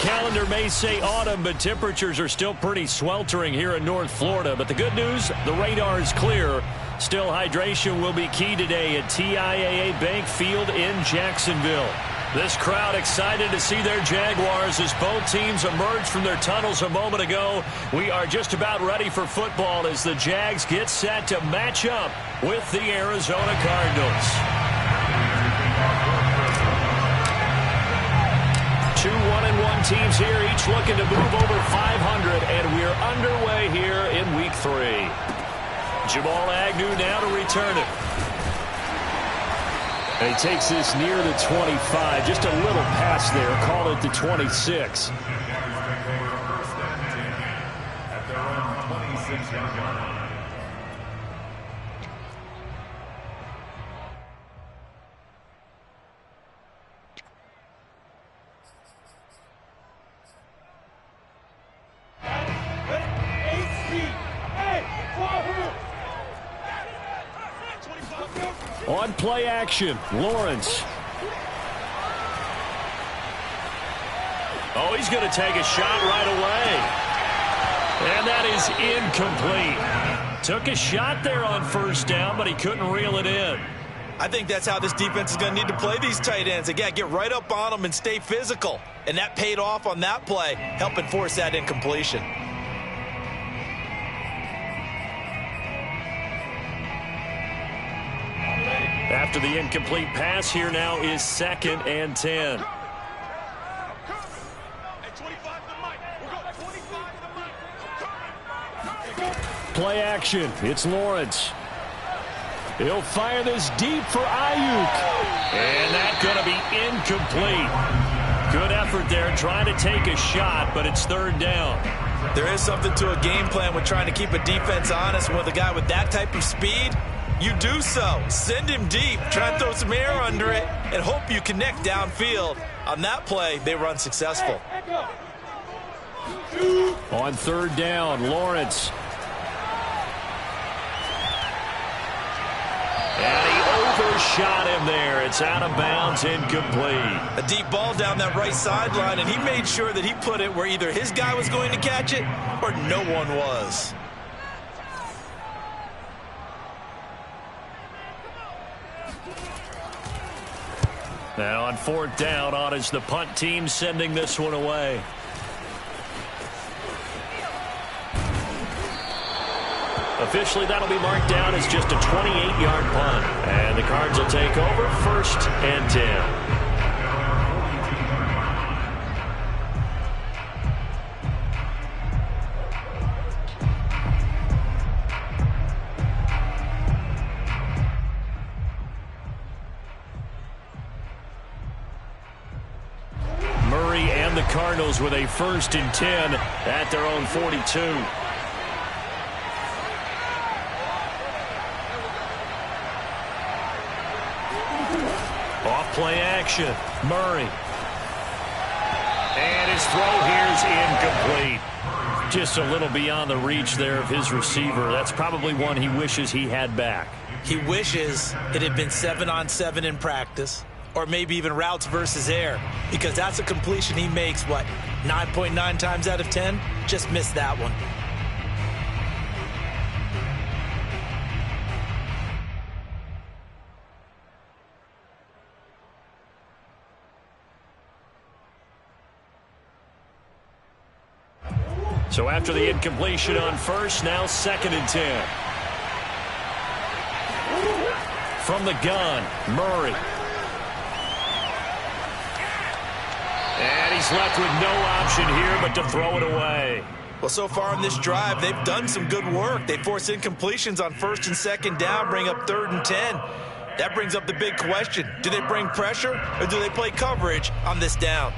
calendar may say autumn, but temperatures are still pretty sweltering here in North Florida. But the good news, the radar is clear. Still, hydration will be key today at TIAA Bank Field in Jacksonville. This crowd excited to see their Jaguars as both teams emerged from their tunnels a moment ago. We are just about ready for football as the Jags get set to match up with the Arizona Cardinals. 2 1-1 teams here, each looking to move over 500, and we're underway here in Week 3. Jamal Agnew now to return it. And he takes this near the 25. Just a little pass there. Call it the 26. At their own 26-yard line. On play action, Lawrence. Oh, he's going to take a shot right away. And that is incomplete. Took a shot there on first down, but he couldn't reel it in. I think that's how this defense is going to need to play these tight ends. Again, get right up on them and stay physical. And that paid off on that play, helping force that incompletion. After the incomplete pass, here now is 2nd and 10. Play action. It's Lawrence. He'll fire this deep for Ayuk. And that's going to be incomplete. Good effort there trying to take a shot, but it's 3rd down. There is something to a game plan with trying to keep a defense honest. With a guy with that type of speed, you do so. Send him deep. Try and throw some air under it and hope you connect downfield. On that play, they run successful. On 3rd down, Lawrence. And he overshot him there. It's out of bounds, incomplete. A deep ball down that right sideline, and he made sure that he put it where either his guy was going to catch it or no one was. Now on 4th down, on is the punt team sending this one away. Officially, that'll be marked down as just a 28-yard punt. And the Cards will take over 1st and 10. Cardinals with a 1st and 10 at their own 42. Off play action, Murray. And his throw here is incomplete. Just a little beyond the reach there of his receiver. That's probably one he wishes he had back. He wishes it had been 7-on-7 in practice, or maybe even routes versus air, because that's a completion he makes, 9.9 times out of 10? Just missed that one. So after the incompletion on 1st, now 2nd and 10. From the gun, Murray. And he's left with no option here but to throw it away. Well, so far in this drive, they've done some good work. They force incompletions on 1st and 2nd down, bring up 3rd and 10. That brings up the big question. Do they bring pressure or do they play coverage on this down?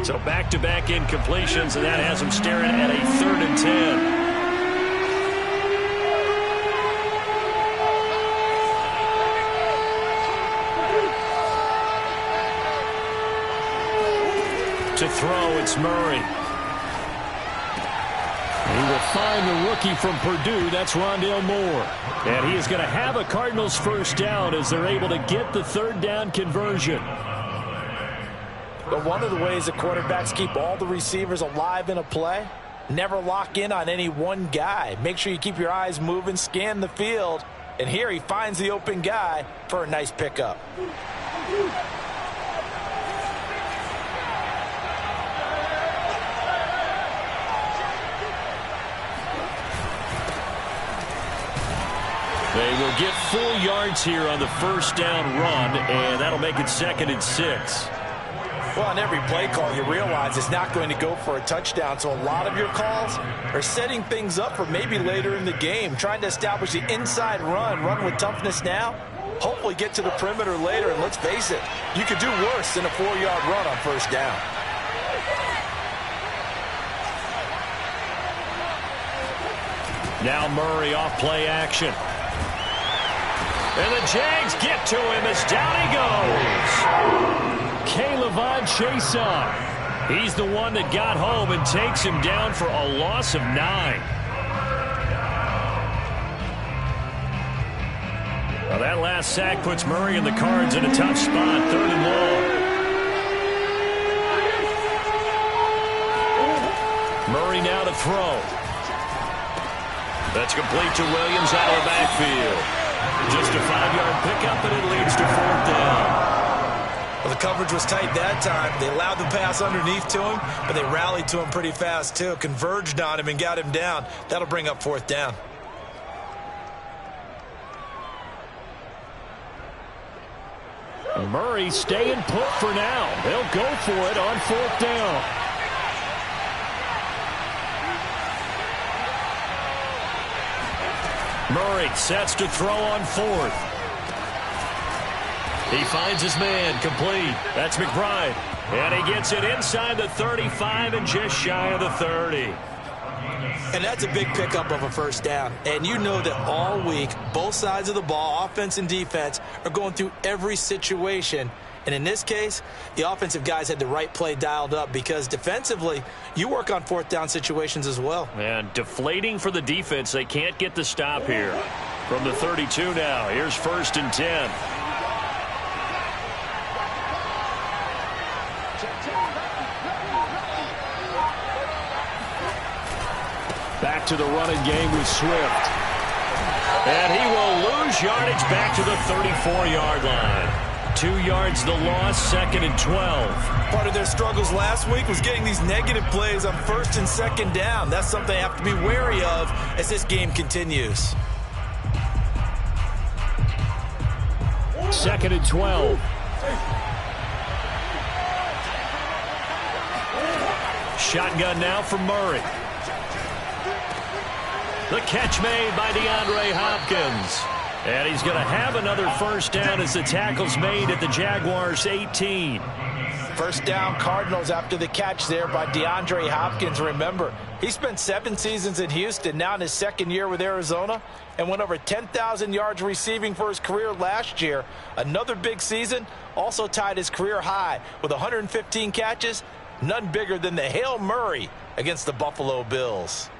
So back-to-back incompletions, and that has them staring at a 3rd and 10. To throw, it's Murray. He will find the rookie from Purdue. That's Rondale Moore. And he is going to have a Cardinals first down as they're able to get the third down conversion. But one of the ways that quarterbacks keep all the receivers alive in a play, never lock in on any one guy. Make sure you keep your eyes moving, scan the field. And here he finds the open guy for a nice pickup. They will get full yards here on the first down run, and that'll make it 2nd and 6. Well, on every play call, you realize it's not going to go for a touchdown, so a lot of your calls are setting things up for maybe later in the game, trying to establish the inside run with toughness now, hopefully get to the perimeter later, and let's face it, you could do worse than a 4-yard run on first down. Now Murray off play action. And the Jags get to him as down he goes. K'Lavon Chaisson. He's the one that got home and takes him down for a loss of 9. Well, that last sack puts Murray and the Cards in a tough spot, 3rd and long. Murray now to throw. That's complete to Williams out of the backfield. Just a 5-yard pickup, and it leads to 4th down. Well, the coverage was tight that time. They allowed the pass underneath to him, but they rallied to him pretty fast, too. Converged on him and got him down. That'll bring up 4th down. Murray staying put for now. They'll go for it on 4th down. Murray sets to throw on 4th. He finds his man, complete. That's McBride. And he gets it inside the 35 and just shy of the 30. And that's a big pickup of a first down. And you know that all week, both sides of the ball, offense and defense, are going through every situation. And in this case, the offensive guys had the right play dialed up because defensively, you work on 4th down situations as well. And deflating for the defense. They can't get the stop here. From the 32 now, here's 1st and 10. Back to the running game with Swift. And he will lose yardage back to the 34-yard line. 2 yards the loss, 2nd and 12. Part of their struggles last week was getting these negative plays on 1st and 2nd down. That's something they have to be wary of as this game continues. 2nd and 12. Shotgun now for Murray. The catch made by DeAndre Hopkins. And he's going to have another first down as the tackle's made at the Jaguars' 18. First down Cardinals after the catch there by DeAndre Hopkins. Remember, he spent 7 seasons in Houston, now in his 2nd year with Arizona, and went over 10,000 yards receiving for his career last year. Another big season, also tied his career high with 115 catches, none bigger than the Hail Murray against the Buffalo Bills.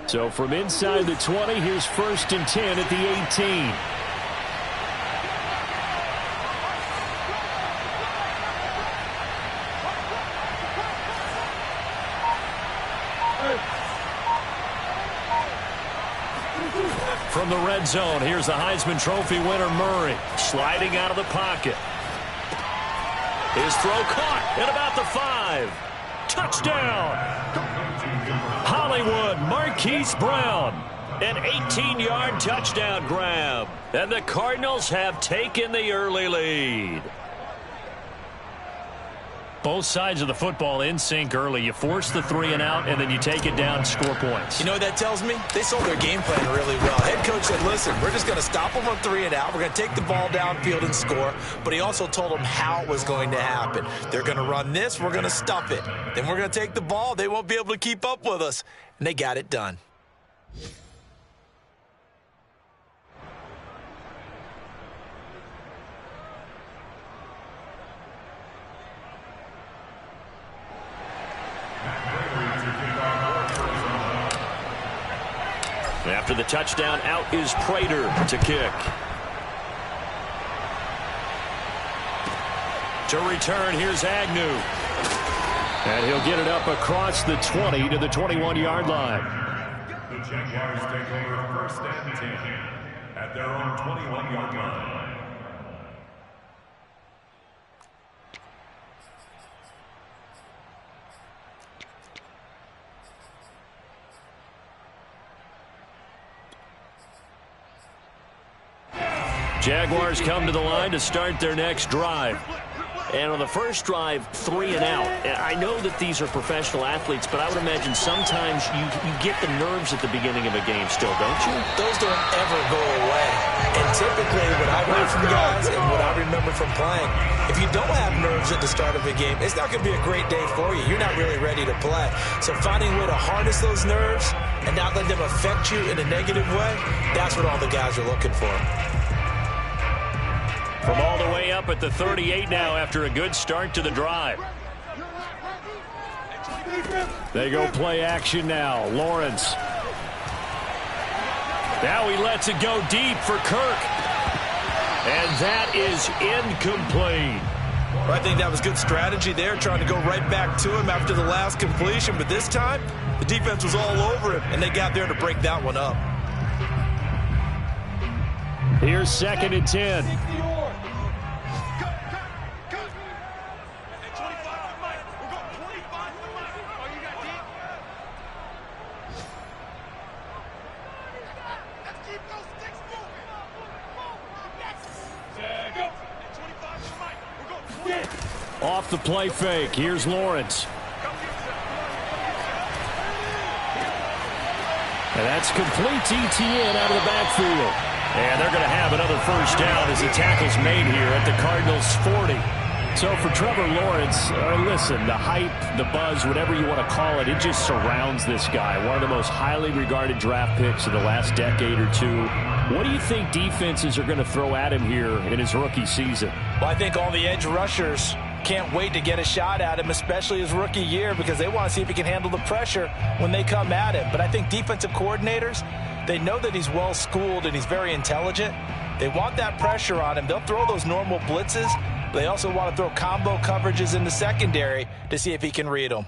So from inside the 20, here's 1st and 10 at the 18. From the red zone, here's the Heisman Trophy winner Murray, sliding out of the pocket. His throw caught at about the 5. Touchdown! Hollywood Marquise Brown, an 18-yard touchdown grab. And the Cardinals have taken the early lead. Both sides of the football in sync early. You force the 3 and out, and then you take it down, score points. You know what that tells me? They sold their game plan really well. Head coach said, listen, we're just going to stop them on 3 and out. We're going to take the ball downfield and score. But he also told them how it was going to happen. They're going to run this. We're going to stuff it. Then we're going to take the ball. They won't be able to keep up with us. And they got it done. After the touchdown, out is Prater to kick. To return, here's Agnew. And he'll get it up across the 20 to the 21-yard line. The Jaguars take over first and 10 at their own 21-yard line. Jaguars come to the line to start their next drive. And on the first drive, 3 and out. And I know that these are professional athletes, but I would imagine sometimes you get the nerves at the beginning of a game still, don't you? Those don't ever go away. And typically what I've heard from guys and what I remember from playing, if you don't have nerves at the start of a game, it's not going to be a great day for you. You're not really ready to play. So finding a way to harness those nerves and not let them affect you in a negative way, that's what all the guys are looking for. From all the way up at the 38 now after a good start to the drive. They go play action now. Lawrence. Now he lets it go deep for Kirk. And that is incomplete. Well, I think that was good strategy there, trying to go right back to him after the last completion. But this time, the defense was all over him, and they got there to break that one up. Here's 2nd and 10. Off the play fake. Here's Lawrence. And that's complete to ETN out of the backfield. And they're going to have another first down as the tackle's made here at the Cardinals' 40. So for Trevor Lawrence, listen, the hype, the buzz, whatever you want to call it, it just surrounds this guy. One of the most highly regarded draft picks of the last decade or two. What do you think defenses are going to throw at him here in his rookie season? Well, I think all the edge rushers can't wait to get a shot at him, especially his rookie year, because they want to see if he can handle the pressure when they come at him. But I think defensive coordinators, they know that he's well-schooled and he's very intelligent. They want that pressure on him. They'll throw those normal blitzes. But they also want to throw combo coverages in the secondary to see if he can read them.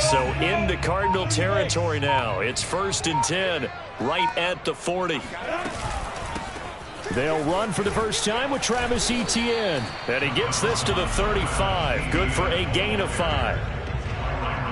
So into Cardinal territory now. It's 1st and 10, right at the 40. They'll run for the first time with Travis Etienne. And he gets this to the 35. Good for a gain of 5.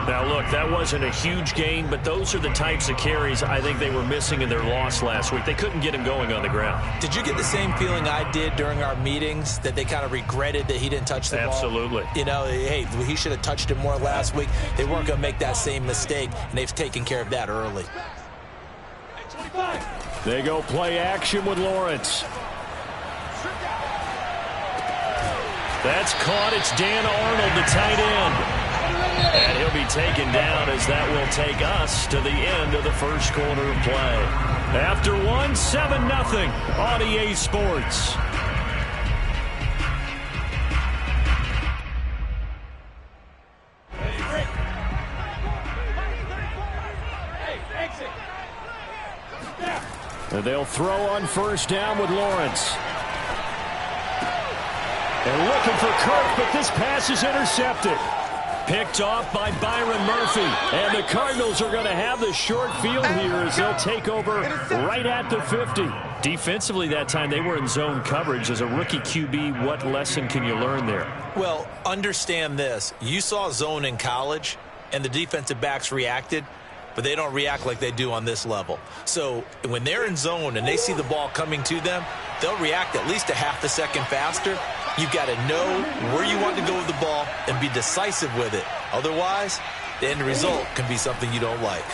Now, look, that wasn't a huge gain, but those are the types of carries I think they were missing in their loss last week. They couldn't get him going on the ground. Did you get the same feeling I did during our meetings, that they kind of regretted that he didn't touch the ball? Absolutely. You know, hey, he should have touched it more last week. They weren't going to make that same mistake, and they've taken care of that early. They go play action with Lawrence. That's caught. It's Dan Arnold, the tight end. And he'll be taken down as that will take us to the end of the first quarter of play. After 1, 7-0 on EA Sports. And they'll throw on first down with Lawrence. And looking for Kirk, but this pass is intercepted. Picked off by Byron Murphy. And the Cardinals are going to have the short field here as they'll take over right at the 50. Defensively that time, they were in zone coverage. As a rookie QB, what lesson can you learn there? Well, understand this. You saw zone in college, and the defensive backs reacted, but they don't react like they do on this level. So when they're in zone and they see the ball coming to them, they'll react at least a half a second faster. You've got to know where you want to go with the ball and be decisive with it. Otherwise, the end result can be something you don't like.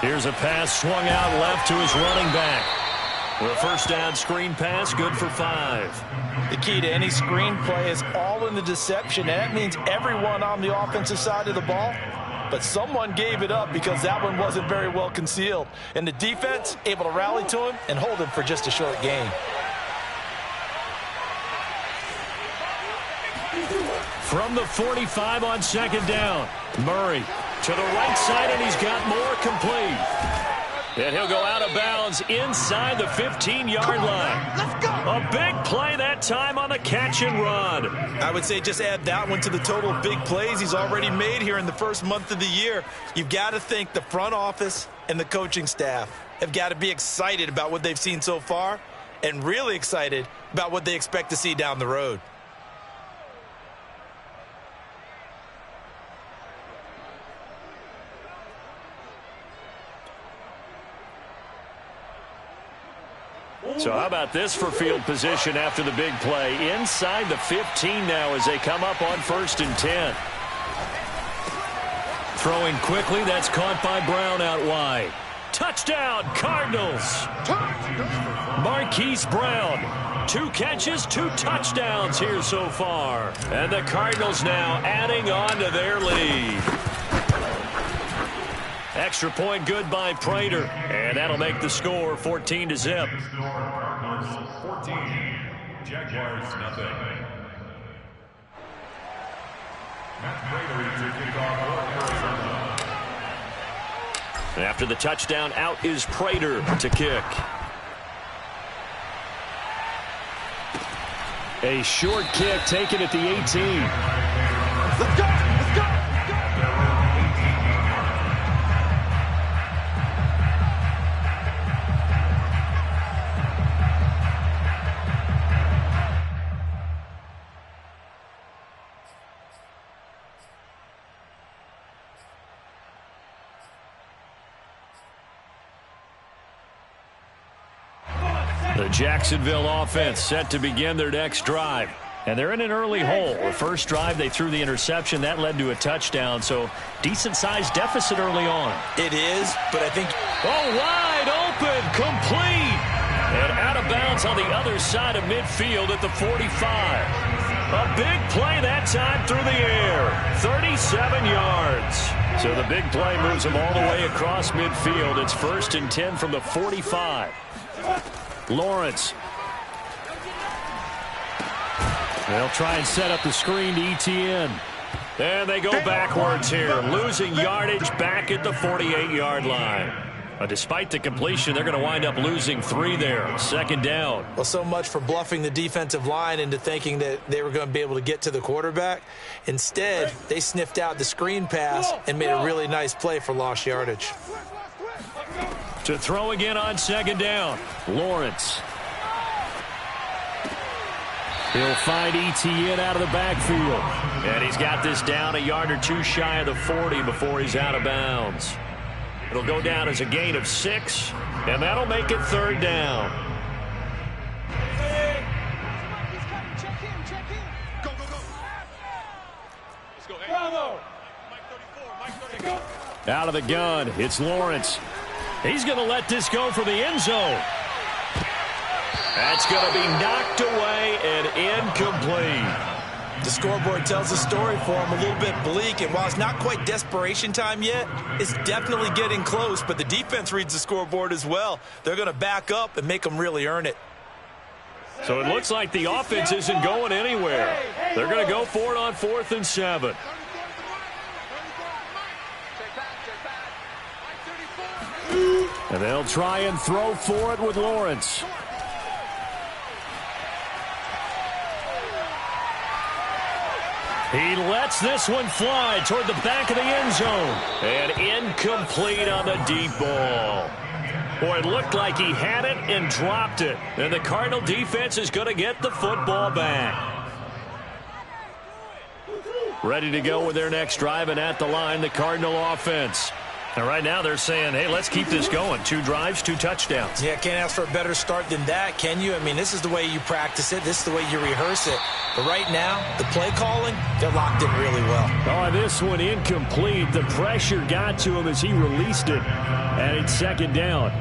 Here's a pass swung out left to his running back. With a first down screen pass, good for 5. The key to any screen play is all in the deception, and that means everyone on the offensive side of the ball. But someone gave it up because that one wasn't very well concealed. And the defense able to rally to him and hold him for just a short gain. From the 45 on second down. Murray to the right side, and he's got more complete. And he'll go out of bounds inside the 15-yard line. Let's go. A big play that time on the catch and run. I would say just add that one to the total of big plays he's already made here in the first month of the year. You've got to think the front office and the coaching staff have got to be excited about what they've seen so far and really excited about what they expect to see down the road. So how about this for field position after the big play? Inside the 15 now as they come up on 1st and 10. Throwing quickly, that's caught by Brown out wide. Touchdown, Cardinals. Marquise Brown. 2 catches, 2 touchdowns here so far. And the Cardinals now adding on to their lead. Extra point good by Prater. And that'll make the score 14-0. Cardinals 14, Jaguars nothing. Matt Prater to kick off Arizona. And after the touchdown, out is Prater to kick. A short kick taken at the 18. Let's go! Let's go! The Jacksonville offense set to begin their next drive. And they're in an early hole. The first drive, they threw the interception. That led to a touchdown. So decent-sized deficit early on. It is, but I think... Oh, wide open, complete. And out of bounds on the other side of midfield at the 45. A big play that time through the air. 37 yards. So the big play moves them all the way across midfield. It's 1st and 10 from the 45. Lawrence. They'll try and set up the screen to Etienne. And they go backwards here, losing yardage back at the 48-yard line. Despite the completion, they're going to wind up losing 3 there. 2nd down. Well, so much for bluffing the defensive line into thinking that they were going to be able to get to the quarterback. Instead, they sniffed out the screen pass and made a really nice play for lost yardage. To throw again on 2nd down. Lawrence. He'll find Etienne out of the backfield. And he's got this down a yard or 2 shy of the 40 before he's out of bounds. It'll go down as a gain of 6, and that'll make it 3rd down. Out of the gun, it's Lawrence. He's going to let this go for the end zone. That's going to be knocked away and incomplete. The scoreboard tells the story for him, a little bit bleak, and while it's not quite desperation time yet, it's definitely getting close, but the defense reads the scoreboard as well. They're going to back up and make them really earn it. So it looks like the offense isn't going anywhere. They're going to go for it on 4th and 7. And they'll try and throw for it with Lawrence. He lets this one fly toward the back of the end zone. And incomplete on the deep ball. Boy, it looked like he had it and dropped it. And the Cardinal defense is going to get the football back. Ready to go with their next drive, and at the line, the Cardinal offense. And right now they're saying, hey, let's keep this going. 2 drives, 2 touchdowns. Yeah, can't ask for a better start than that, can you? I mean, this is the way you practice it. This is the way you rehearse it. But right now, the play calling, they're locked in really well. Oh, this one incomplete. The pressure got to him as he released it. And it's 2nd down.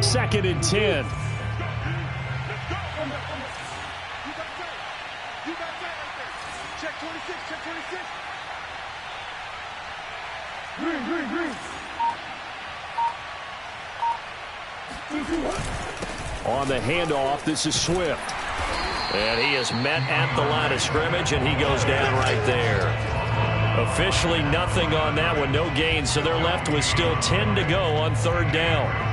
Second and 10. On the handoff, this is Swift. And he is met at the line of scrimmage, and he goes down right there. Officially nothing on that one, no gain, so they're left with still 10 to go on third down.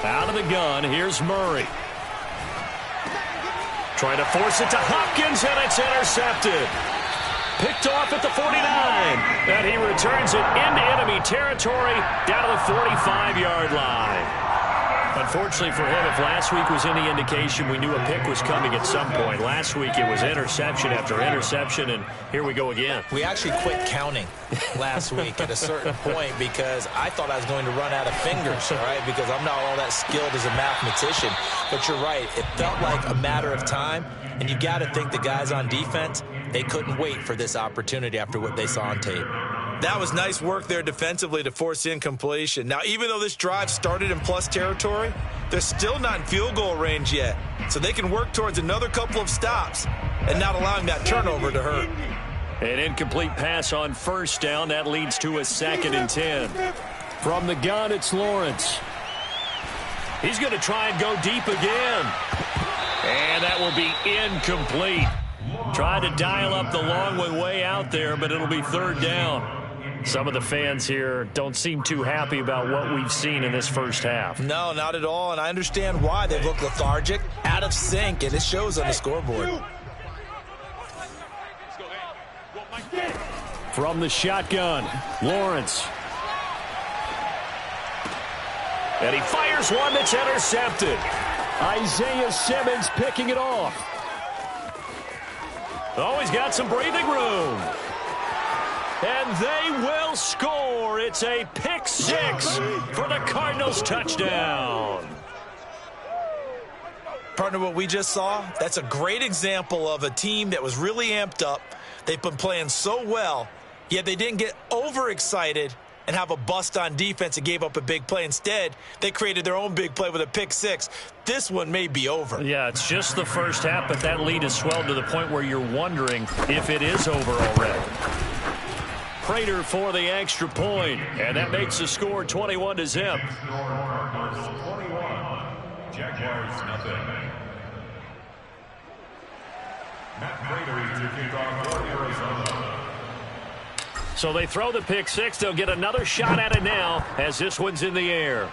Out of the gun, here's Murray. Trying to force it to Hopkins, and it's intercepted. Picked off at the 49. And he returns it into enemy territory down to the 45-yard line. Unfortunately for him, if last week was any indication, we knew a pick was coming at some point. Last week it was interception after interception, and here we go again. We actually quit counting last week at a certain point because I thought I was going to run out of fingers, all right, because I'm not all that skilled as a mathematician. But you're right. It felt like a matter of time, and you got to think the guys on defense, they couldn't wait for this opportunity after what they saw on tape. That was nice work there defensively to force incompletion. Now, even though this drive started in plus territory, they're still not in field goal range yet. So they can work towards another couple of stops and not allowing that turnover to hurt. An incomplete pass on first down. That leads to a 2nd and 10. From the gun, it's Lawrence. He's going to try and go deep again. And that will be incomplete. Tried to dial up the long one way out there, but it'll be third down. Some of the fans here don't seem too happy about what we've seen in this first half. No, not at all, and I understand why. They look lethargic, out of sync, and it shows on the scoreboard. From the shotgun, Lawrence. And he fires one that's intercepted. Isaiah Simmons picking it off. Oh, he's got some breathing room. And they will score. It's a pick six for the Cardinals touchdown. Partner, what we just saw, that's a great example of a team that was really amped up. They've been playing so well, yet they didn't get overexcited and have a bust on defense and gave up a big play. Instead, they created their own big play with a pick six. This one may be over. Yeah, it's just the first half, but that lead has swelled to the point where you're wondering if it is over already. Prater for the extra point, and that makes the score 21-0. Jaguars nothing. Matt Prater to kick off for Arizona. So they throw the pick six. They'll get another shot at it now as this one's in the air.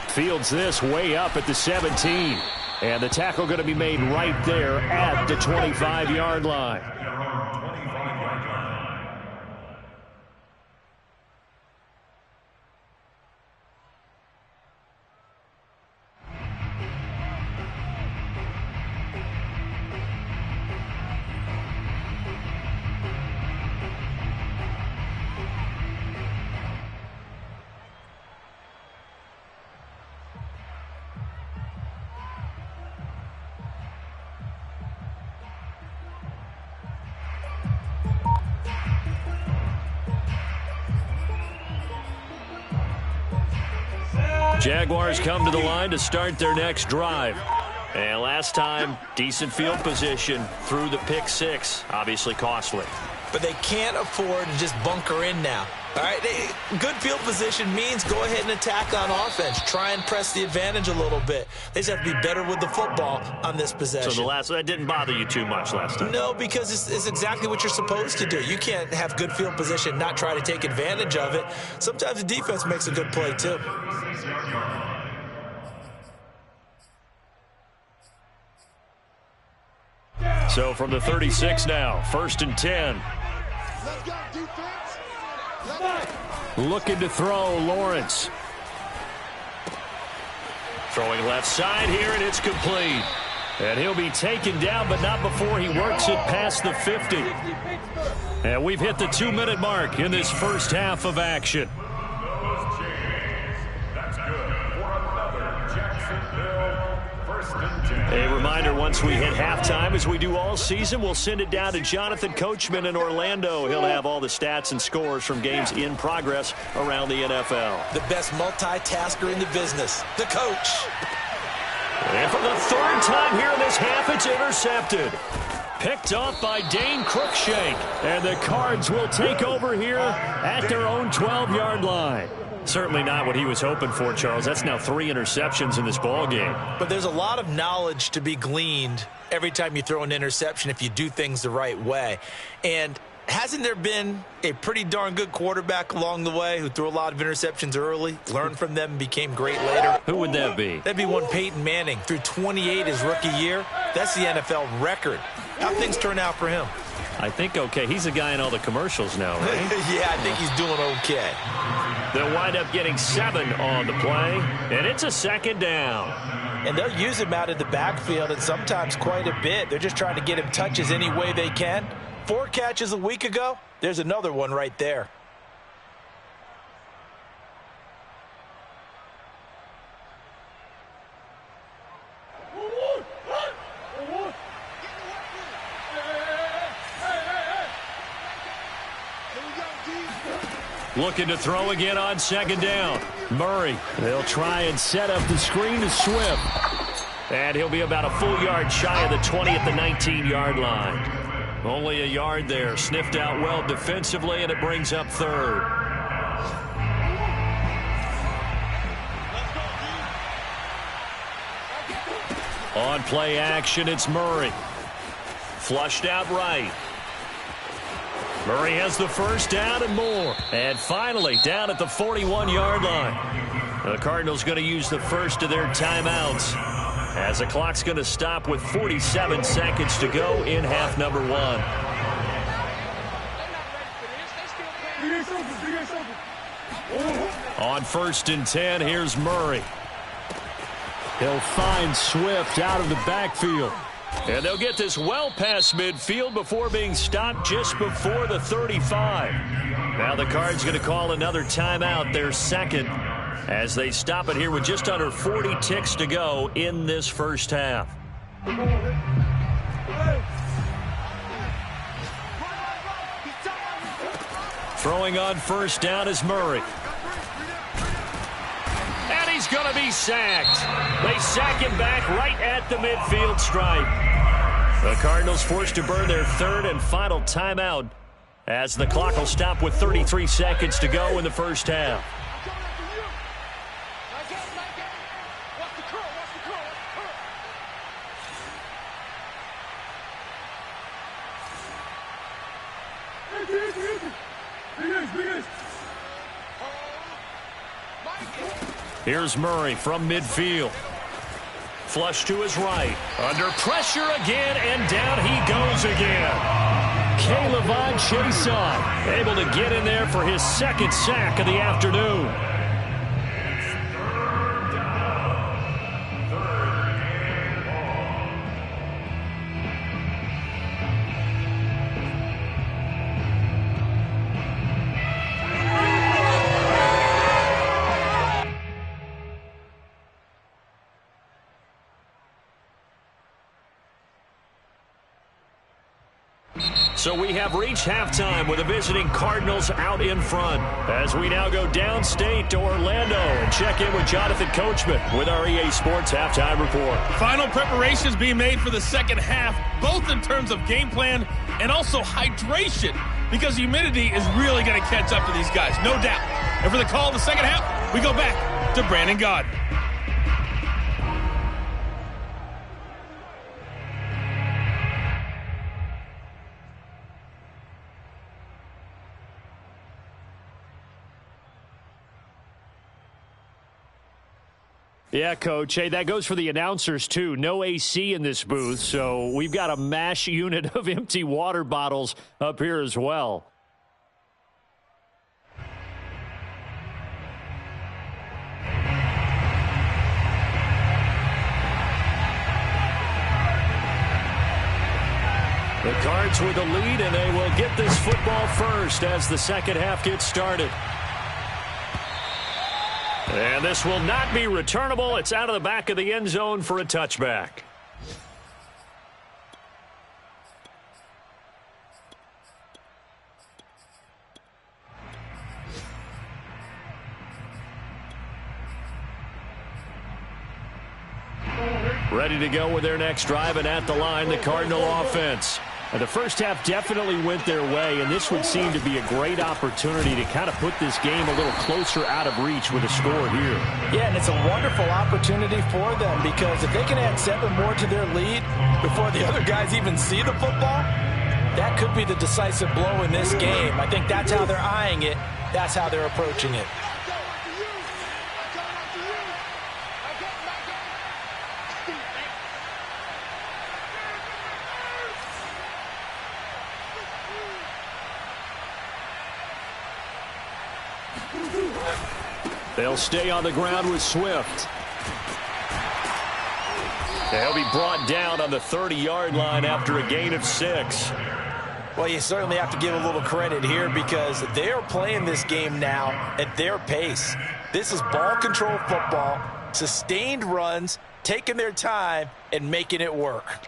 Fields this way up at the 17. And the tackle going to be made right there at the 25-yard line. Jaguars come to the line to start their next drive. And last time, decent field position through the pick six. Obviously costly. But they can't afford to just bunker in now. All right, good field position means go ahead and attack on offense. Try and press the advantage a little bit. They just have to be better with the football on this possession. So that didn't bother you too much last time? No, because it's exactly what you're supposed to do. You can't have good field position, not try to take advantage of it. Sometimes the defense makes a good play too. So from the 36 now, 1st and 10. Looking to throw, Lawrence. Throwing left side here, and it's complete. And he'll be taken down, but not before he works it past the 50. And we've hit the 2-minute mark in this first half of action. A reminder, once we hit halftime, as we do all season, we'll send it down to Jonathan Coachman in Orlando. He'll have all the stats and scores from games in progress around the NFL. The best multitasker in the business, the coach. And for the third time here in this half, it's intercepted. Picked off by Dane Cruikshank. And the Cards will take over here at their own 12-yard line. Certainly not what he was hoping for, Charles. That's now 3 interceptions in this ball game. But there's a lot of knowledge to be gleaned every time you throw an interception if you do things the right way. And hasn't there been a pretty darn good quarterback along the way who threw a lot of interceptions early, learned from them, and became great later? Who would that be? That'd be one Peyton Manning. Threw 28 his rookie year. That's the NFL record. How things turn out for him? I think okay. He's a guy in all the commercials now, right? Yeah, I think he's doing okay. They'll wind up getting 7 on the play, and it's a second down. And they'll use him out in the backfield, and sometimes quite a bit. They're just trying to get him touches any way they can. 4 catches a week ago. There's another one right there. Looking to throw again on second down. Murray. They'll try and set up the screen to Swift. And he'll be about a full yard shy of the 20 at the 19-yard line. Only a yard there. Sniffed out well defensively, and it brings up third. On play action, it's Murray. Flushed out right. Murray has the first down and more. And finally, down at the 41-yard line. The Cardinals going to use the first of their timeouts, as the clock's going to stop with 47 seconds to go in half number 1. On 1st and 10, here's Murray. He'll find Swift out of the backfield. And they'll get this well past midfield before being stopped just before the 35. Now the Cards going to call another timeout, their second, as they stop it here with just under 40 ticks to go in this first half. Throwing on first down is Murray. And he's going to be sacked. They sack him back right at the midfield stripe. The Cardinals forced to burn their third and final timeout, as the clock will stop with 33 seconds to go in the first half. Here's Murray from midfield. Flush to his right. Under pressure again, and down he goes again. K'Lavon Chaisson able to get in there for his second sack of the afternoon. So we have reached halftime with the visiting Cardinals out in front, as we now go downstate to Orlando and check in with Jonathan Coachman with our EA Sports Halftime Report. Final preparations being made for the second half, both in terms of game plan and also hydration, because humidity is really going to catch up to these guys, no doubt. And for the call of the second half, we go back to Brandon Gaudin. Yeah, Coach. Hey, that goes for the announcers, too. No AC in this booth, so we've got a mash unit of empty water bottles up here as well. The Cards with the lead, and they will get this football first as the second half gets started. And this will not be returnable. It's out of the back of the end zone for a touchback. Ready to go with their next drive, and at the line, the Cardinal offense. And the first half definitely went their way, and this would seem to be a great opportunity to kind of put this game a little closer out of reach with a score here. Yeah, and it's a wonderful opportunity for them, because if they can add 7 more to their lead before the other guys even see the football, that could be the decisive blow in this game. I think that's how they're eyeing it. That's how they're approaching it. They'll stay on the ground with Swift. They'll be brought down on the 30-yard line after a gain of 6. Well, you certainly have to give a little credit here, because they are playing this game now at their pace. This is ball control football, sustained runs, taking their time, and making it work.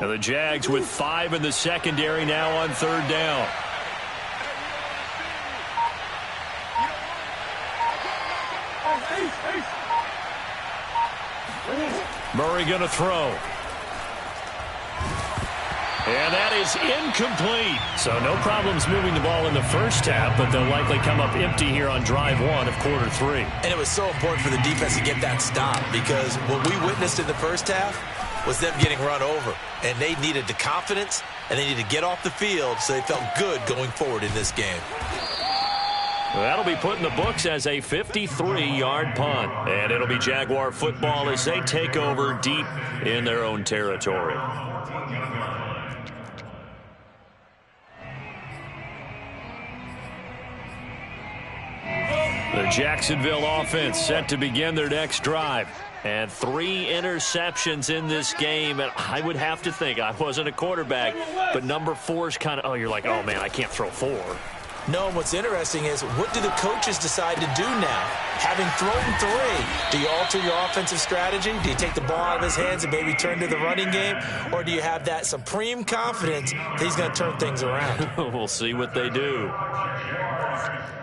And the Jags with 5 in the secondary now on 3rd down. Murray going to throw. And that is incomplete. So no problems moving the ball in the first half, but they'll likely come up empty here on drive 1 of quarter 3. And it was so important for the defense to get that stop, because what we witnessed in the first half was them getting run over, and they needed the confidence, and they needed to get off the field so they felt good going forward in this game. Well, that'll be put in the books as a 53-yard punt, and it'll be Jaguar football as they take over deep in their own territory. The Jacksonville offense set to begin their next drive. And 3 interceptions in this game. And I would have to think, I wasn't a quarterback, but number 4 is kind of, oh, you're like, oh, man, I can't throw 4. No, and what's interesting is, what do the coaches decide to do now? Having thrown 3, do you alter your offensive strategy? Do you take the ball out of his hands and maybe turn to the running game? Or do you have that supreme confidence that he's going to turn things around? We'll see what they do.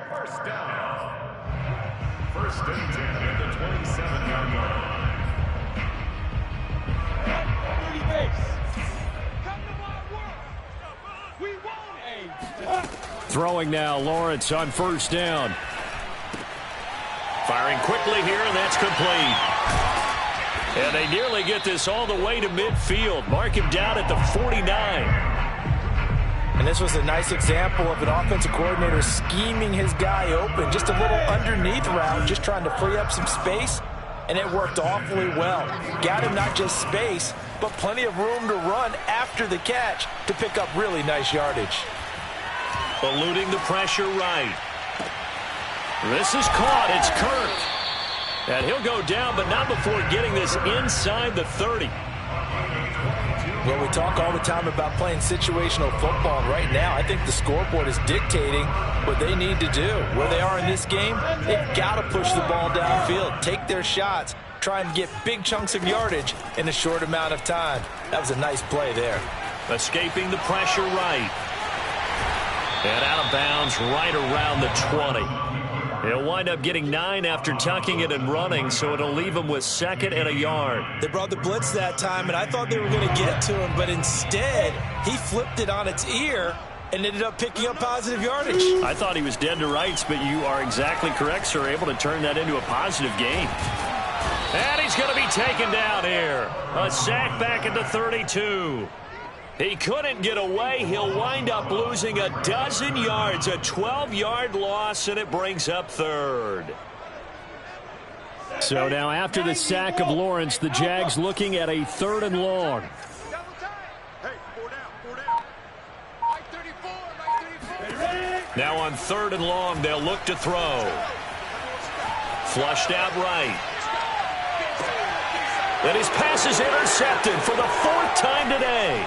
First down. First and 10 at the 27-yard line. Throwing now, Lawrence on 1st down. Firing quickly here, and that's complete. And they nearly get this all the way to midfield. Mark him down at the 49. And this was a nice example of an offensive coordinator scheming his guy open. Just a little underneath route, just trying to free up some space. And it worked awfully well. Got him not just space, but plenty of room to run after the catch to pick up really nice yardage. Eluding the pressure right. This is caught. It's Kirk. And he'll go down, but not before getting this inside the 30. Well, we talk all the time about playing situational football. Right now, I think the scoreboard is dictating what they need to do. Where they are in this game, they've got to push the ball downfield, take their shots, try and get big chunks of yardage in a short amount of time. That was a nice play there. Escaping the pressure right. And out of bounds right around the 20. He'll wind up getting 9 after tucking it and running, so it'll leave him with 2nd and a yard. They brought the blitz that time, and I thought they were going to get to him, but instead, he flipped it on its ear and ended up picking up positive yardage. I thought he was dead to rights, but you are exactly correct, sir, able to turn that into a positive gain. And he's going to be taken down here. A sack back at the 32. He couldn't get away. He'll wind up losing a dozen yards, a 12-yard loss, and it brings up 3rd. So now after the sack of Lawrence, the Jags looking at a 3rd and long. Now on 3rd and long, they'll look to throw. Flushed out right. And his pass is intercepted for the 4th time today.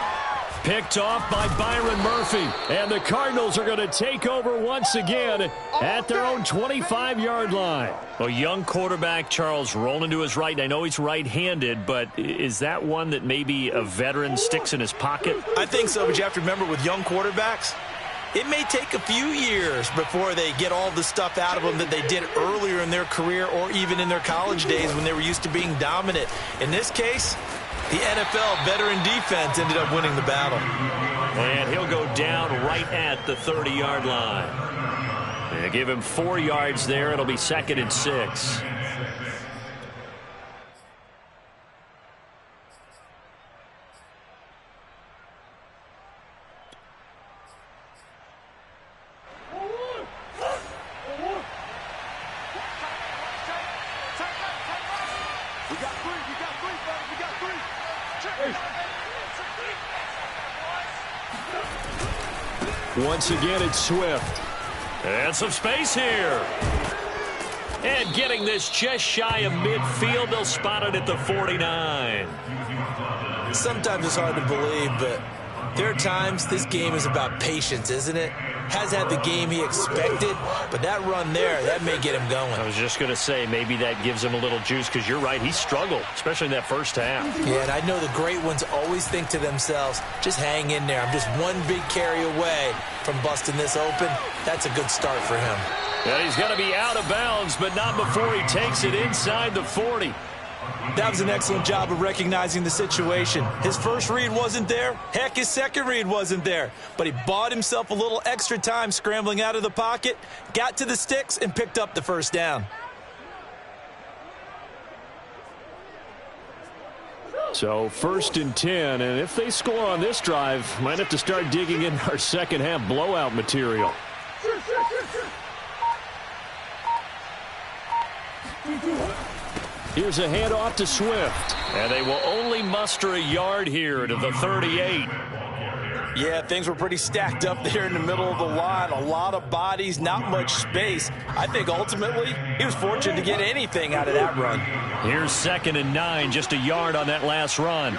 Picked off by Byron Murphy. And the Cardinals are going to take over once again at their own 25-yard line. A young quarterback, Charles, rolling to his right. I know he's right-handed, but is that one that maybe a veteran sticks in his pocket? I think so, but you have to remember with young quarterbacks, it may take a few years before they get all the stuff out of them that they did earlier in their career or even in their college days when they were used to being dominant. In this case, the NFL veteran defense ended up winning the battle. And he'll go down right at the 30-yard line. They give him 4 yards there. It'll be 2nd and 6. Once again, it's Swift. And some space here. And getting this just shy of midfield. They'll spot it at the 49. Sometimes it's hard to believe, but there are times this game is about patience, isn't it? Has had the game he expected, but that run there, that may get him going. I was just going to say, maybe that gives him a little juice, because you're right, he struggled, especially in that first half. Yeah, and I know the great ones always think to themselves, just hang in there. I'm just one big carry away from busting this open. That's a good start for him. And he's going to be out of bounds, but not before he takes it inside the 40. That was an excellent job of recognizing the situation. His first read wasn't there. Heck, his second read wasn't there. But he bought himself a little extra time scrambling out of the pocket, got to the sticks, and picked up the first down. So 1st and 10, and if they score on this drive, might have to start digging in our second half blowout material. Here's a handoff to Swift. And they will only muster a yard here to the 38. Yeah, things were pretty stacked up there in the middle of the line. A lot of bodies, not much space. I think ultimately he was fortunate to get anything out of that run. Here's 2nd and 9, just a yard on that last run.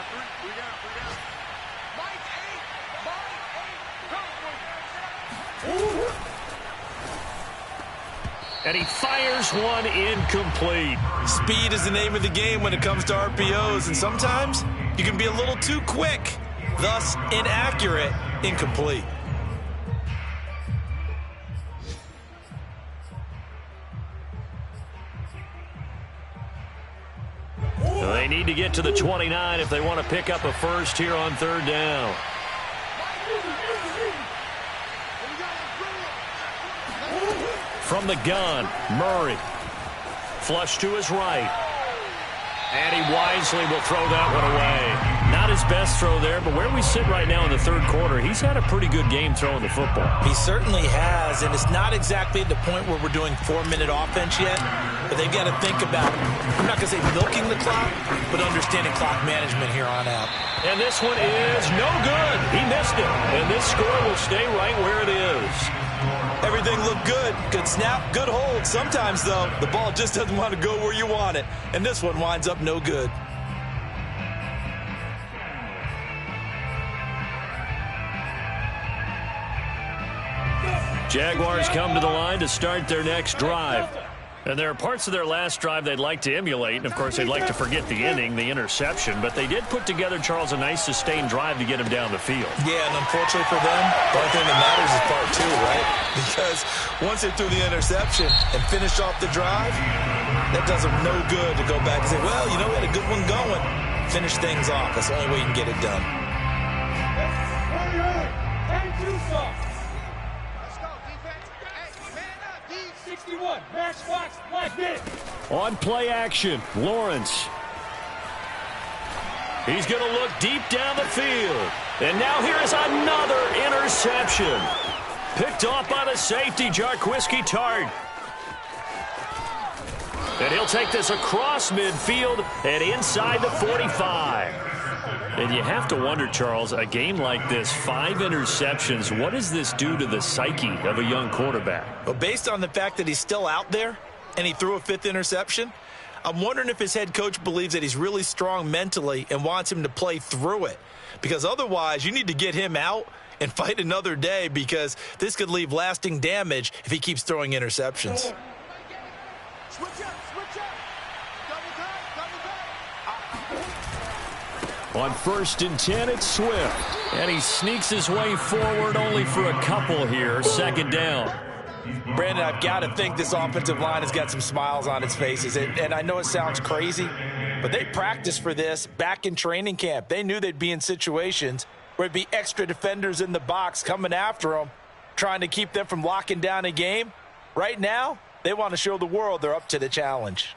And he fires one incomplete. Speed is the name of the game when it comes to RPOs, and sometimes you can be a little too quick, thus inaccurate, incomplete. So they need to get to the 29 if they want to pick up a first here on 3rd down. From the gun, Murray. Flush to his right. And he wisely will throw that one away. Not his best throw there, but where we sit right now in the 3rd quarter, he's had a pretty good game throwing the football. He certainly has, and it's not exactly at the point where we're doing 4-minute offense yet, but they've got to think about, I'm not going to say milking the clock, but understanding clock management here on out. And this one is no good. He missed it, and this score will stay right where it is. Everything looked good. Good snap, good hold. Sometimes, though, the ball just doesn't want to go where you want it. And this one winds up no good. Jaguars come to the line to start their next drive. And there are parts of their last drive they'd like to emulate. And, of course, they'd like to forget the inning, the interception. But they did put together, Charles, a nice sustained drive to get him down the field. Yeah, and unfortunately for them, the only thing that matters is part 2, right? Because once they threw the interception and finished off the drive, that does them no good to go back and say, well, you know, we had a good one going. Finish things off. That's the only way you can get it done. On play action, Lawrence. He's going to look deep down the field. And now here is another interception. Picked off by the safety, Jarquiski Tart. And he'll take this across midfield and inside the 45. And you have to wonder, Charles, a game like this, 5 interceptions, what does this do to the psyche of a young quarterback? Well, based on the fact that he's still out there and he threw a 5th interception, I'm wondering if his head coach believes that he's really strong mentally and wants him to play through it. because otherwise you need to get him out and fight another day, because this could leave lasting damage if he keeps throwing interceptions. On 1st and 10, it's Swift. And he sneaks his way forward only for a couple here. 2nd down. Brandon, I've got to think this offensive line has got some smiles on its faces. And I know it sounds crazy, but they practiced for this back in training camp. They knew they'd be in situations where it'd be extra defenders in the box coming after them, trying to keep them from locking down a game. Right now, they want to show the world they're up to the challenge.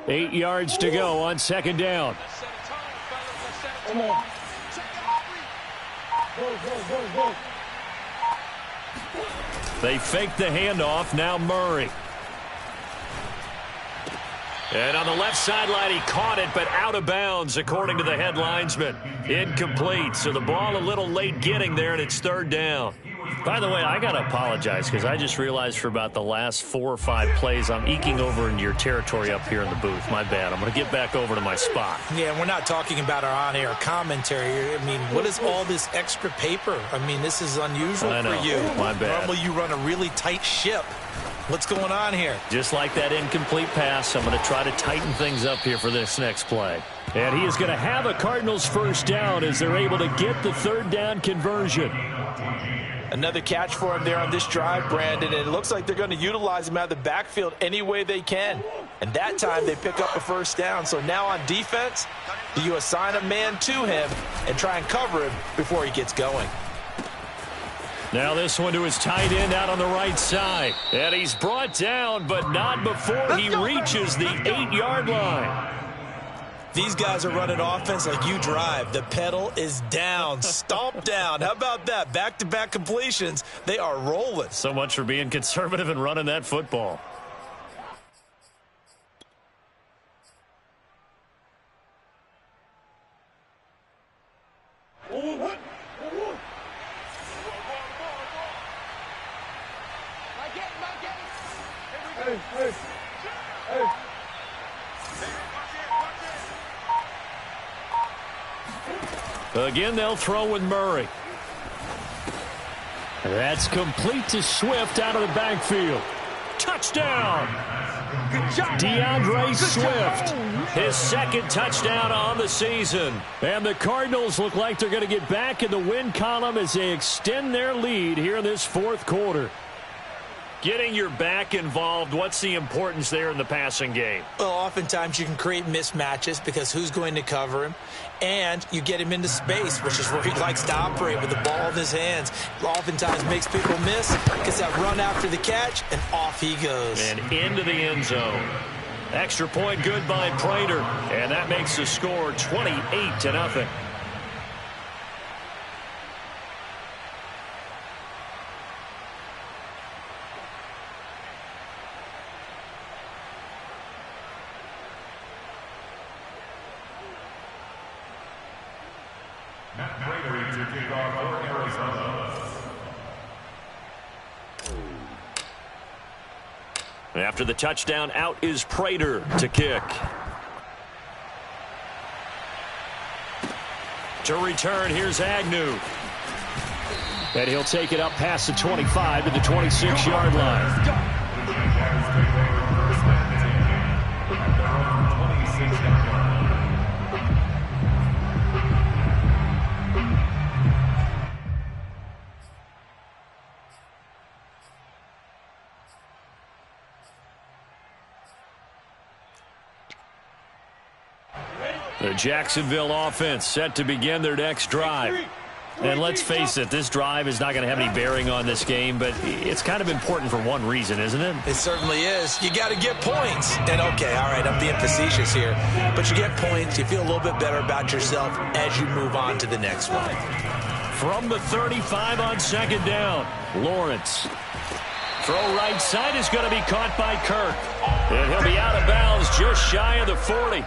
Eight yards to go on 2nd down. They fake the handoff. Now Murray. And on the left sideline, he caught it, but out of bounds, according to the head linesman. Incomplete. So the ball a little late getting there, and it's 3rd down. By the way, I got to apologize because I just realized for about the last 4 or 5 plays, I'm eking over into your territory up here in the booth. My bad. I'm going to get back over to my spot. Yeah, we're not talking about our on-air commentary. I mean, what is all this extra paper? I mean, this is unusual for you. My bad. Normally you run a really tight ship. What's going on here? Just like that incomplete pass, I'm going to try to tighten things up here for this next play. And he is going to have a Cardinals 1st down as they're able to get the 3rd down conversion. Another catch for him there on this drive, Brandon, and it looks like they're going to utilize him out of the backfield any way they can. And that time they pick up a 1st down. So now on defense, do you assign a man to him and try and cover him before he gets going? Now this one to his tight end out on the right side. And he's brought down, but not before he reaches the 8-yard line. These guys are running offense like you drive. The pedal is down, stomp down. How about that? Back-to-back completions. They are rolling. So much for being conservative and running that football. Again, they'll throw with Murray. That's complete to Swift out of the backfield. Touchdown! DeAndre Swift, his 2nd touchdown on the season. And the Cardinals look like they're going to get back in the win column as they extend their lead here in this 4th quarter. Getting your back involved, what's the importance there in the passing game? Well, oftentimes you can create mismatches because who's going to cover him? And you get him into space, which is where he likes to operate with the ball in his hands. Oftentimes makes people miss, gets that run after the catch, and off he goes. And into the end zone. Extra point good by Prater. And that makes the score 28-0. After the touchdown, out is Prater to kick. To return, here's Agnew. And he'll take it up past the 25 to the 26-yard line. The Jacksonville offense set to begin their next drive. And let's face it, this drive is not going to have any bearing on this game, but it's kind of important for one reason, isn't it? It certainly is. You got to get points. And okay, all right, I'm being facetious here. But you get points, you feel a little bit better about yourself as you move on to the next one. From the 35 on 2nd down, Lawrence. Throw right side is going to be caught by Kirk. And he'll be out of bounds just shy of the 40.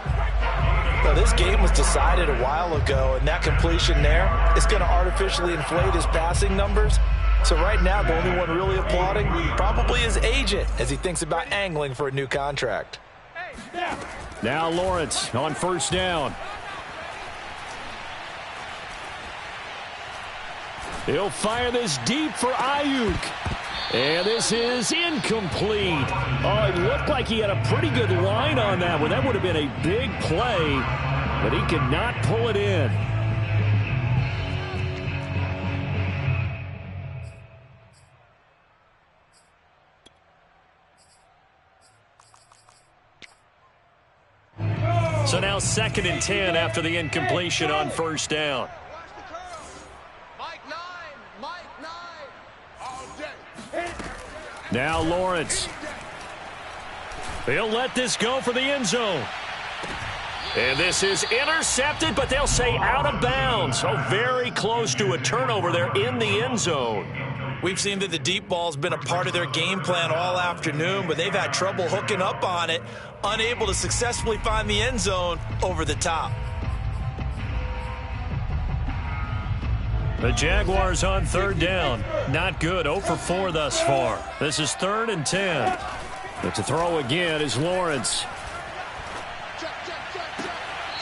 Now, this game was decided a while ago, and that completion there is going to artificially inflate his passing numbers. So right now, the only one really applauding probably his agent as he thinks about angling for a new contract. Now Lawrence on first down. He'll fire this deep for Ayuk. And this is incomplete. Oh, it looked like he had a pretty good line on that one. That would have been a big play, but he could not pull it in. So now 2nd and 10 after the incompletion on first down. Now Lawrence. He'll let this go for the end zone. And this is intercepted, but they'll say out of bounds. So very close to a turnover there in the end zone. We've seen that the deep ball's been a part of their game plan all afternoon, but they've had trouble hooking up on it, unable to successfully find the end zone over the top. The Jaguars on 3rd down. Not good. 0 for 4 thus far. This is 3rd and 10. But to throw again is Lawrence.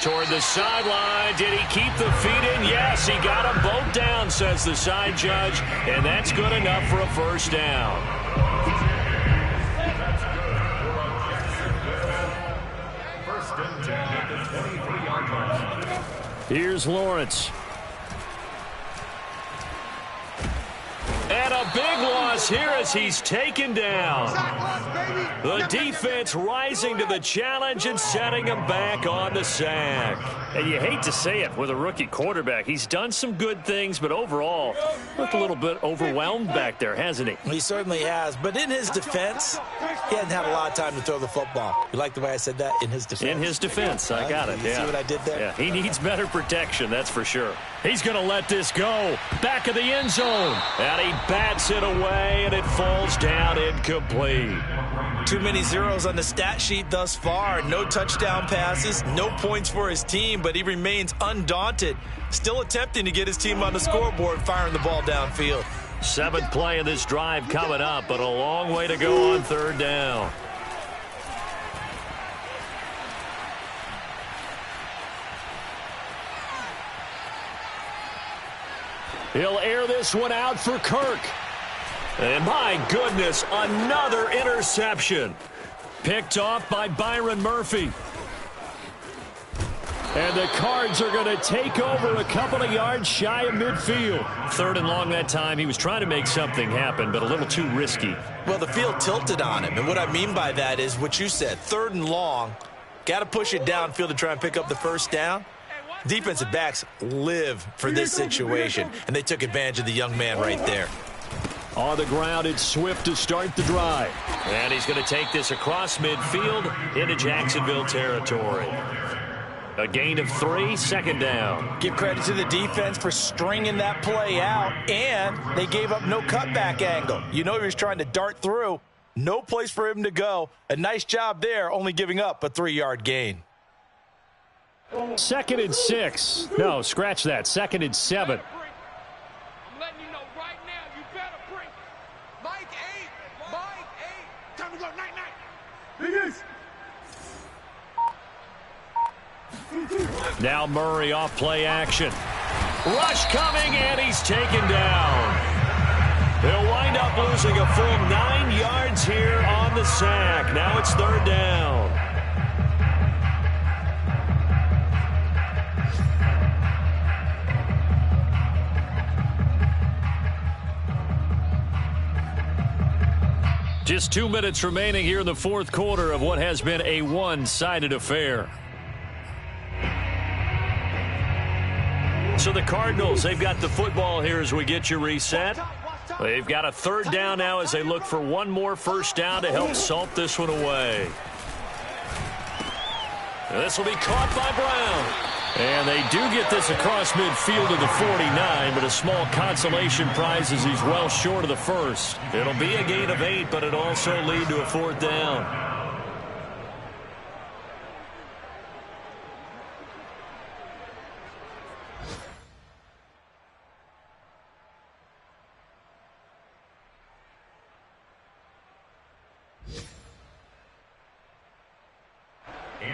Toward the sideline. Did he keep the feet in? Yes, he got them both down, says the side judge. And that's good enough for a first down. First and 10 at the 23-yard line. Here's Lawrence. And a big loss here as he's taken down. The defense rising to the challenge and setting him back on the sack. And you hate to say it with a rookie quarterback. He's done some good things, but overall, looked a little bit overwhelmed back there, hasn't he? He certainly has. But in his defense, he hadn't had a lot of time to throw the football. You like the way I said that? In his defense. In his defense. I got it. You see what I did there? Yeah, he needs better protection, that's for sure. He's going to let this go. Back of the end zone. And he bats it away, and it falls down incomplete. Too many zeros on the stat sheet thus far. No touchdown passes, no points for his team, but he remains undaunted. Still attempting to get his team on the scoreboard, firing the ball downfield. 7th play of this drive coming up, but a long way to go on 3rd down. He'll air this one out for Kirk. And my goodness, another interception. Picked off by Byron Murphy. And the Cards are going to take over a couple of yards shy of midfield. 3rd and long that time. He was trying to make something happen, but a little too risky. Well, the field tilted on him. And what I mean by that is what you said. 3rd and long. Got to push it downfield to try and pick up the first down. Defensive backs live for this situation, and they took advantage of the young man right there. On the ground, it's Swift to start the drive. And he's going to take this across midfield into Jacksonville territory. A gain of 3, 2nd down. Give credit to the defense for stringing that play out, and they gave up no cutback angle. You know he was trying to dart through. No place for him to go. A nice job there, only giving up a 3-yard gain. 2nd and 6. No, scratch that. 2nd and 7. I'm letting you know right now, you better bring Mike 8. Mike 8. Time to go. Night, night. Now Murray off play action. Rush coming, and he's taken down. They'll wind up losing a full 9 yards here on the sack. Now it's 3rd down. Just 2 minutes remaining here in the 4th quarter of what has been a one-sided affair. So the Cardinals, they've got the football here as we get you reset. They've got a 3rd down now as they look for one more first down to help salt this one away. And this will be caught by Brown. And they do get this across midfield to the 49, but a small consolation prize as he's well short of the first. It'll be a gain of 8, but it'll also lead to a 4th down.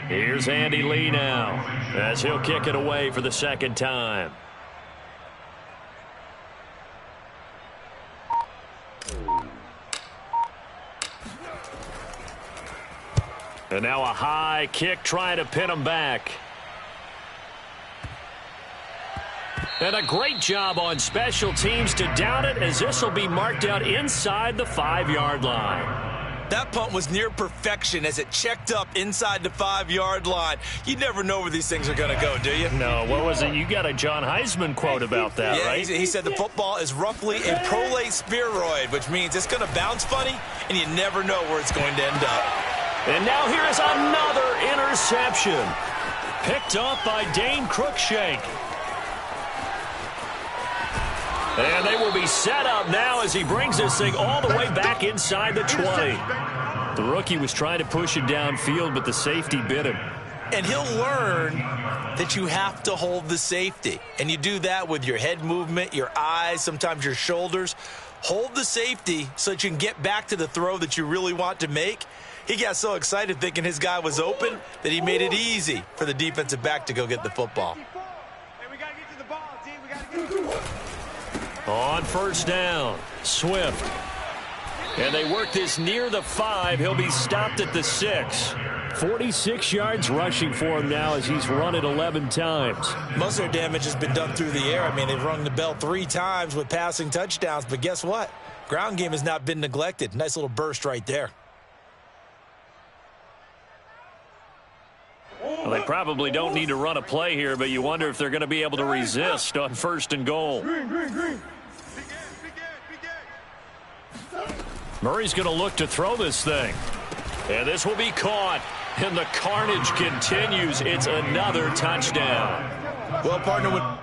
Here's Andy Lee now, as he'll kick it away for the second time. And now a high kick trying to pin him back. And a great job on special teams to down it, as this will be marked out inside the 5-yard line. That punt was near perfection as it checked up inside the 5-yard line. You never know where these things are going to go, do you? No, what was it? You got a John Heisman quote about that, yeah, right? He said the football is roughly a prolate spheroid, which means it's going to bounce funny, and you never know where it's going to end up. And now here is another interception. Picked up by Dane Cruikshank. And they will be set up now as he brings this thing all the way back inside the 20. The rookie was trying to push it downfield, but the safety bit him. And he'll learn that you have to hold the safety. And you do that with your head movement, your eyes, sometimes your shoulders. Hold the safety so that you can get back to the throw that you really want to make. He got so excited thinking his guy was open that he made it easy for the defensive back to go get the football. Hey, we got to get to the ball, team. We got to get to the ball. On first down, Swift. And they work this near the 5. He'll be stopped at the 6. 46 yards rushing for him now as he's run it 11 times. Most of their damage has been done through the air. I mean, they've rung the bell 3 times with passing touchdowns. But guess what? Ground game has not been neglected. Nice little burst right there. Well, they probably don't need to run a play here, but you wonder if they're going to be able to resist on first and goal. Murray's going to look to throw this thing. And this will be caught. And the carnage continues. It's another touchdown. Well, partner,